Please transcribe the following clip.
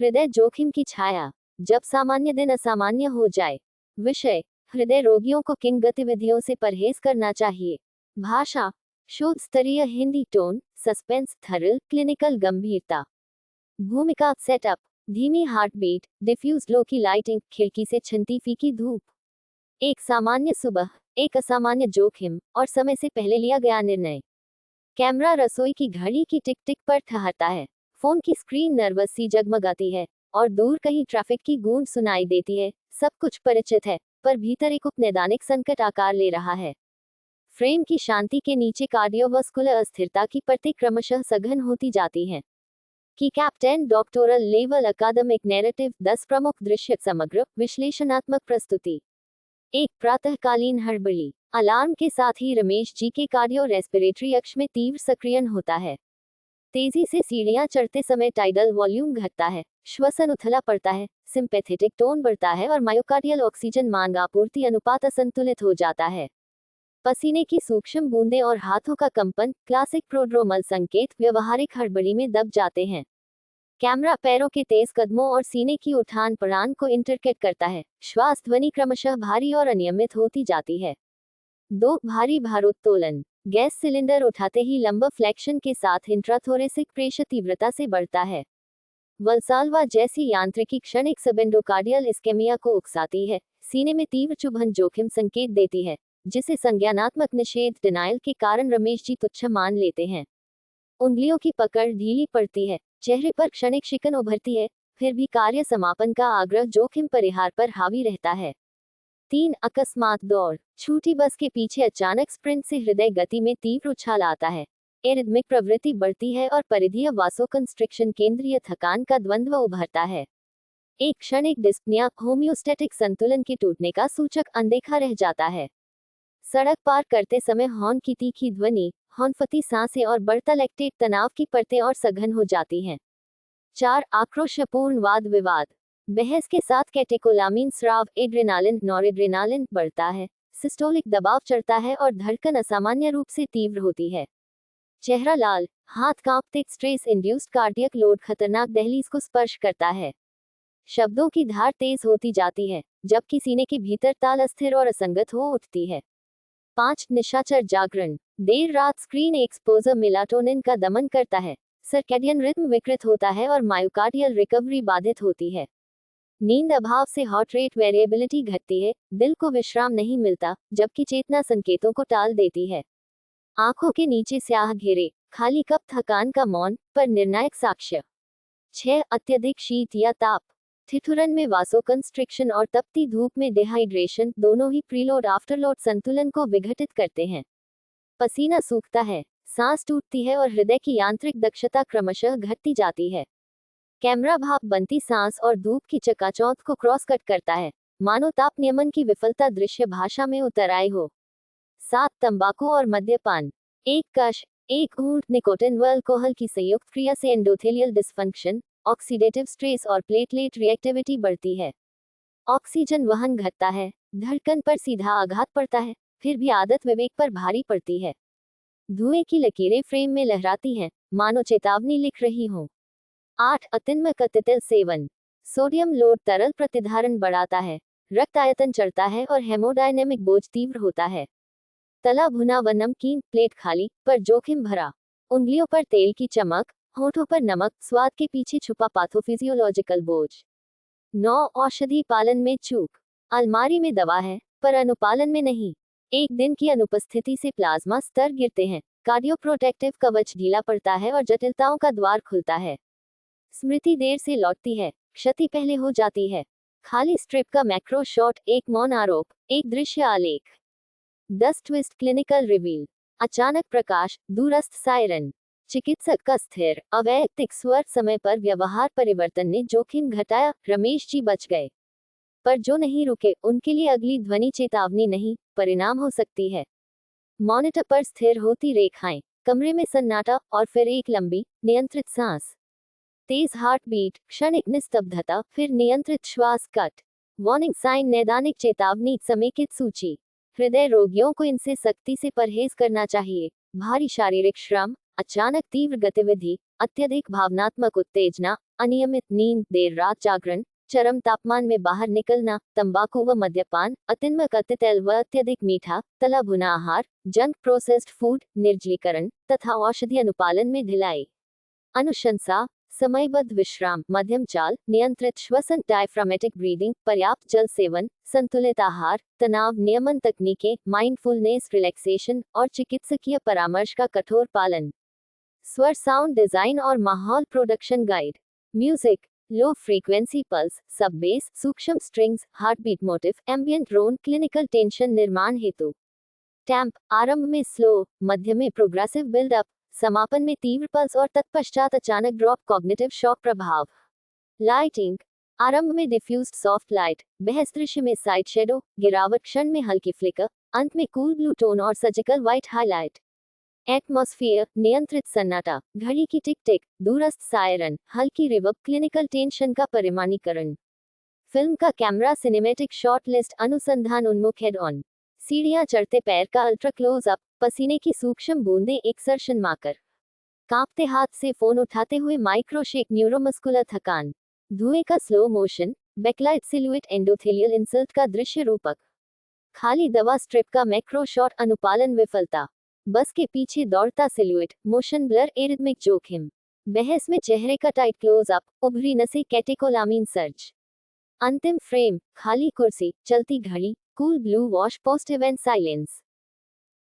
हृदय जोखिम की छाया, जब सामान्य दिन असामान्य हो जाए। विषय, हृदय रोगियों को किन गतिविधियों से परहेज करना चाहिए। भाषा, शोध स्तरीय Hindi tone, suspense, thrill, clinical गंभीरता। भूमिका, सेटअप, धीमी हार्टबीट, डिफ्यूज लो की लाइटिंग, खिड़की से छनती फीकी धूप। एक सामान्य सुबह, एक असामान्य जोखिम, और समय से पहले लिया गया निर्णय। कैमरा रसोई की घड़ी की टिक टिक पर ठहरता है। फोन की स्क्रीन नर्वस सी जगमगाती है, और दूर कहीं ट्रैफिक की गूंज सुनाई देती है। सब कुछ परिचित है, पर भीतर एक उपनैदानिक संकट आकार ले रहा है। फ्रेम की शांति के नीचे कार्डियोवास्कुलर अस्थिरता की परतें क्रमशः सघन होती जाती हैं। की कैप्टन डॉक्टोरल लेवल अकादमिक नैरेटिव, 10 प्रमुख दृश्य, समग्र विश्लेषणात्मक प्रस्तुति। एक प्रातःकालीन हड़बड़ी, अलार्म के साथ ही रमेश जी के कार्डियो रेस्पिरेटरी अक्ष में तीव्र सक्रियण होता है। तेजी से सीढ़ियां चढ़ते समय टाइडल वॉल्यूम घटता है, श्वसन उथला पड़ता है, सिंपैथेटिक टोन बढ़ता है और मायोकार्डियल ऑक्सीजन मांग आपूर्ति अनुपात असंतुलित हो जाता है। पसीने की सूक्ष्म बूंदें और हाथों का कंपन, क्लासिक प्रोड्रोमल संकेत, व्यवहारिक हड़बड़ी में दब जाते हैं। कैमरा पैरों के तेज कदमों और सीने की उठान पड़ान को इंटरकेट करता है। श्वास ध्वनि क्रमशः भारी और अनियमित होती जाती है। 2 भारी भारोत्तोलन, गैस सिलेंडर उठाते ही लंबा फ्लेक्शन के साथ इंट्राथोरेसिक प्रेशर तीव्रता से बढ़ता है। वल्साल्वा जैसी यांत्रिकी क्षणिक सबएंडोकार्डियल इस्केमिया को उकसाती है, सीने में तीव्र चुभन जोखिम संकेत देती है, जिसे संज्ञानात्मक निषेध डिनायल के कारण रमेश जी तुच्छ मान लेते हैं। उंगलियों की पकड़ ढीली पड़ती है, चेहरे पर क्षणिक शिकन उभरती है, फिर भी कार्य समापन का आग्रह जोखिम परिहार पर हावी रहता है। 3 अकस्मात दौड़, छूटी बस के पीछे अचानक स्प्रिंट से हृदय गति में तीव्र उछाल आता है। एरिथमिक प्रवृत्ति बढ़ती है और परिधीय वासोकंस्ट्रिक्शन, केंद्रीय थकान का द्वंद्व उभरता है। एक क्षणिक डिस्पनिया, होम्योस्टैटिक संतुलन के टूटने का सूचक, अनदेखा रह जाता है। सड़क पार करते समय हॉर्न की तीखी ध्वनि, हॉर्नफती सांसें और बढ़ता लैक्टेट तनाव की परतें और सघन हो जाती हैं। 4 आक्रोशपूर्ण वाद विवाद, बहस के साथ कैटेकोलामीन स्राव, एड्रेनालिन नॉरेड्रेनालिन बढ़ता है, सिस्टोलिक दबाव चढ़ता है और धड़कन असामान्य रूप से तीव्र होती है। चेहरा लाल, हाथ कांपते, स्ट्रेस इंड्यूस्ड कार्डियक लोड खतरनाक दहलीज को स्पर्श करता है। शब्दों की धार तेज होती जाती है, जबकि सीने के भीतर ताल अस्थिर और असंगत हो उठती है। 5 निशाचर जागरण, देर रात स्क्रीन एक्सपोजर मेलाटोनिन का दमन करता है, सर्कैडियन रिद्म विकृत होता है और मायोकार्डियल रिकवरी बाधित होती है। नींद अभाव से हार्ट रेट वेरिएबिलिटी घटती है, दिल को विश्राम नहीं मिलता, जबकि चेतना संकेतों को टाल देती है। आंखों के नीचे स्याह घेरे, खाली कप, थकान का मौन, पर निर्णायक साक्ष्य। 6 अत्यधिक शीत या ताप, ठिठुरन में वासोकंस्ट्रिक्शन और तपती धूप में डिहाइड्रेशन, दोनों ही प्रीलोड आफ्टरलोड संतुलन को विघटित करते हैं। पसीना सूखता है, सांस टूटती है और हृदय की यांत्रिक दक्षता क्रमशः घटती जाती है। कैमरा भाप बनती सांस और धूप की चकाचौंध को क्रॉस कट करता है, मानो ताप नियमन की विफलता दृश्य भाषा में उतर आई हो। 7 तंबाकू और मद्यपान, एक कश, एक घूंट निकोटिन व अल्कोहल की संयुक्त क्रिया से एंडोथेलियल डिस्फंक्शन, ऑक्सीडेटिव स्ट्रेस और प्लेटलेट रिएक्टिविटी बढ़ती है। ऑक्सीजन वहन घटता है, धड़कन पर सीधा आघात पड़ता है, फिर भी आदत विवेक पर भारी पड़ती है। धुएं की लकीरें फ्रेम में लहराती हैं, मानो चेतावनी लिख रही हो। 8 अतिन्म कतितिल सेवन, सोडियम लोड तरल प्रतिधारण बढ़ाता है, रक्त आयतन चढ़ता है और हेमोडायनेमिक बोझ तीव्र होता है। तला भुना व नमकीन, प्लेट खाली, पर जोखिम भरा। उंगलियों पर तेल की चमक, होठों पर नमक, स्वाद के पीछे छुपा पाथोफिजियोलॉजिकल बोझ। 9 औषधि पालन में चूक, अलमारी में दवा है, पर अनुपालन में नहीं। एक दिन की अनुपस्थिति से प्लाज्मा स्तर गिरते हैं, कार्डियोप्रोटेक्टिव कवच ढीला पड़ता है और जटिलताओं का द्वार खुलता है। स्मृति देर से लौटती है, क्षति पहले हो जाती है। खाली स्ट्रिप का मैक्रो शॉट, एक मौन आरोप, एक दृश्य आलेख। 10 ट्विस्ट क्लिनिकल रिवील, अचानक प्रकाश, दूरस्थ सायरन। चिकित्सक का स्थिर, अवैयक्तिक स्वर, समय पर व्यवहार परिवर्तन ने जोखिम घटाया, रमेश जी बच गए। पर जो नहीं रुके, उनके लिए अगली ध्वनि चेतावनी नहीं, परिणाम हो सकती है। मॉनिटर पर स्थिर होती रेखाएं, कमरे में सन्नाटा, और फिर एक लंबी, नियंत्रित सांस। तेज हार्ट बीट, क्षणिक निस्तब्धता, फिर नियंत्रित श्वास कट। वार्निंग साइन, नैदानिक चेतावनी, समेकित सूची। हृदय रोगियों को इनसे सख्ती से परहेज करना चाहिए। भारी शारीरिक श्रम, अचानक तीव्र गतिविधि, अत्यधिक भावनात्मक उत्तेजना, अनियमित नींद, देर रात जागरण, चरम तापमान में बाहर निकलना, तंबाकू व मद्यपान, अतिन्मक अति तेल व अत्यधिक मीठा, तला भुना आहार, जंक प्रोसेस्ड फूड, निर्जलीकरण तथा औषधि अनुपालन में ढिलाई। अनुशंसा, समयबद्ध विश्राम, मध्यम चाल, नियंत्रित श्वसन, डायफ्रामेटिक ब्रीदिंग, पर्याप्त जल सेवन, संतुलित आहार, तनाव नियमन तकनीकें, माइंडफुलनेस, रिलैक्सेशन और चिकित्सकीय परामर्श का कठोर पालन। स्वर, साउंड डिजाइन और माहौल production guide. Music, low frequency pulse, sub bass, सूक्ष्म strings, heart beat motif, ambient drone, clinical tension निर्माण हेतु। टैम्प, आरंभ में स्लो, मध्य में प्रोग्रेसिव बिल्डअप, समापन में तीव्र पल्स और तत्पश्चात अचानक ड्रॉप, कॉग्निटिव शॉक प्रभाव। लाइटिंग, आरंभ में डिफ्यूज्ड सॉफ्ट लाइट, बहस दृश्य में साइड शेडो, गिरावट क्षण में हल्की फ्लिकर, अंत में कूल ब्लू टोन और सर्जिकल व्हाइट हाईलाइट। एटमॉस्फेयर, नियंत्रित सन्नाटा, घड़ी की टिक टिक, दूरस्थ सायरन, हल्की रिवर्ब, क्लिनिकल टेंशन का परिमाणीकरण। फिल्म का कैमरा, सिनेमैटिक शॉट लिस्ट, अनुसंधान उन्मुख, हेड ऑन, सीढ़ियां चढ़ते पैर का अल्ट्रा क्लोज अप, पसीने की सूक्ष्म बूंदें, एक्सर्शन मार्कर, कांपते हाथ से फोन उठाते हुए माइक्रोशेक, न्यूरोमस्कुलर थकान, धुएं का slow motion, backlight silhouette, endothelial insult का दृश्य रूपक, खाली दवा स्ट्रिप का मैक्रो शॉट, अनुपालन विफलता, बस के पीछे दौड़ता सिलुएट, मोशन ब्लर, एरिथमिक जोखिम, बहस में चेहरे का टाइट क्लोज अप, उभरी नसें, कैटेकोलामीन सर्ज। अंतिम फ्रेम, खाली कुर्सी, चलती घड़ी, cool blue wash, post event silence.